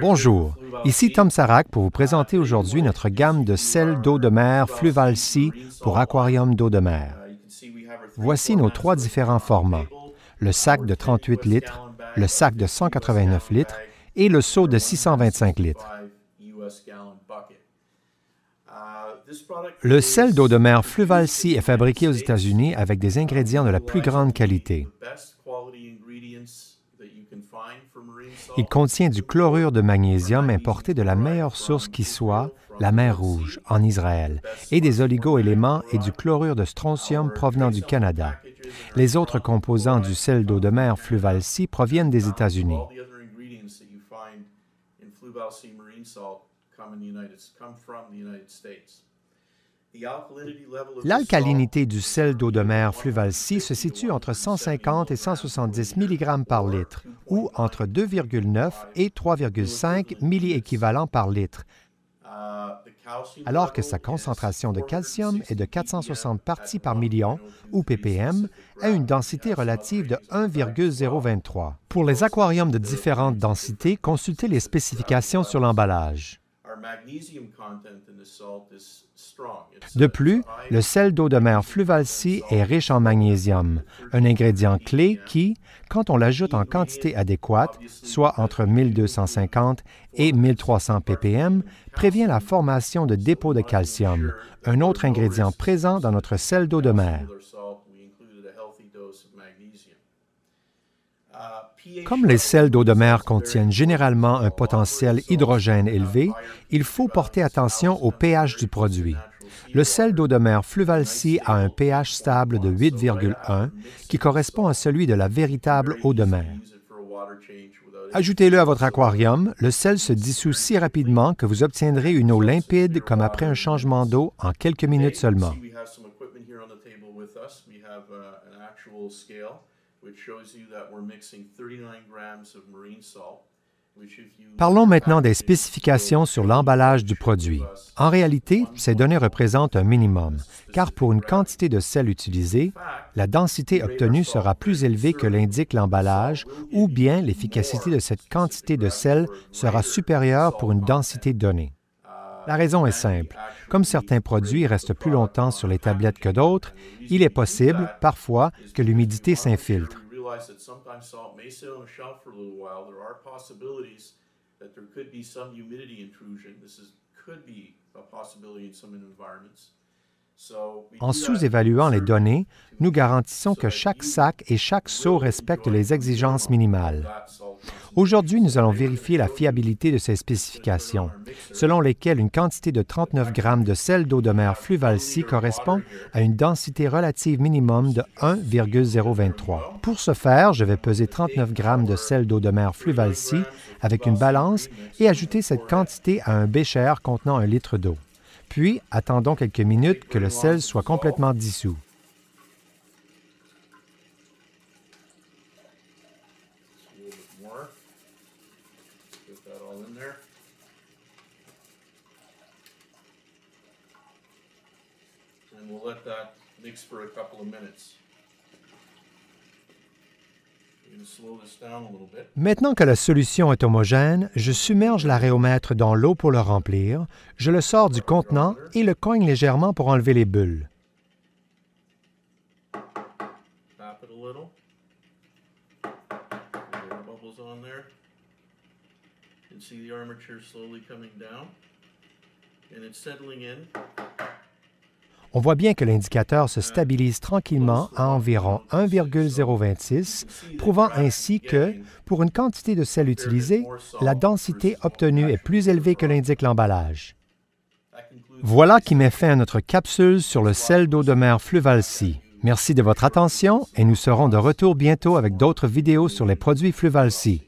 Bonjour, ici Tom Sarac pour vous présenter aujourd'hui notre gamme de sels d'eau de mer Fluval-C pour aquarium d'eau de mer. Voici nos trois différents formats, le sac de 38 litres, le sac de 189 litres et le seau de 625 litres. Le sel d'eau de mer Fluval-C est fabriqué aux États-Unis avec des ingrédients de la plus grande qualité. Il contient du chlorure de magnésium importé de la meilleure source qui soit, la mer Rouge, en Israël, et des oligo-éléments et du chlorure de strontium provenant du Canada. Les autres composants du sel d'eau de mer Fluval-C proviennent des États-Unis. L'alcalinité du sel d'eau de mer Fluval-C se situe entre 150 et 170 mg par litre, ou entre 2,9 et 3,5 milliéquivalents par litre, alors que sa concentration de calcium est de 460 parties par million, ou ppm, à une densité relative de 1,023. Pour les aquariums de différentes densités, consultez les spécifications sur l'emballage. De plus, le sel d'eau de mer Fluval-C est riche en magnésium, un ingrédient clé qui, quand on l'ajoute en quantité adéquate, soit entre 1250 et 1300 ppm, prévient la formation de dépôts de calcium, un autre ingrédient présent dans notre sel d'eau de mer. Comme les sels d'eau de mer contiennent généralement un potentiel hydrogène élevé, il faut porter attention au pH du produit. Le sel d'eau de mer Fluval-C a un pH stable de 8,1 qui correspond à celui de la véritable eau de mer. Ajoutez-le à votre aquarium, le sel se dissout si rapidement que vous obtiendrez une eau limpide comme après un changement d'eau en quelques minutes seulement. Parlons maintenant des spécifications sur l'emballage du produit. En réalité, ces données représentent un minimum, car pour une quantité de sel utilisée, la densité obtenue sera plus élevée que l'indique l'emballage, ou bien l'efficacité de cette quantité de sel sera supérieure pour une densité donnée. La raison est simple. Comme certains produits restent plus longtemps sur les tablettes que d'autres, il est possible, parfois, que l'humidité s'infiltre. En sous-évaluant les données, nous garantissons que chaque sac et chaque seau respectent les exigences minimales. Aujourd'hui, nous allons vérifier la fiabilité de ces spécifications, selon lesquelles une quantité de 39 g de sel d'eau de mer Fluval-C correspond à une densité relative minimum de 1,023. Pour ce faire, je vais peser 39 g de sel d'eau de mer Fluval-C avec une balance et ajouter cette quantité à un bécher contenant 1 litre d'eau. Puis, attendons quelques minutes que le sel soit complètement dissous. Maintenant que la solution est homogène, je submerge l'aréomètre dans l'eau pour le remplir, je le sors du contenant et le coigne légèrement pour enlever les bulles. On voit bien que l'indicateur se stabilise tranquillement à environ 1,026, prouvant ainsi que, pour une quantité de sel utilisée, la densité obtenue est plus élevée que l'indique l'emballage. Voilà qui met fin à notre capsule sur le sel d'eau de mer Fluval-C. Merci de votre attention et nous serons de retour bientôt avec d'autres vidéos sur les produits Fluval-C.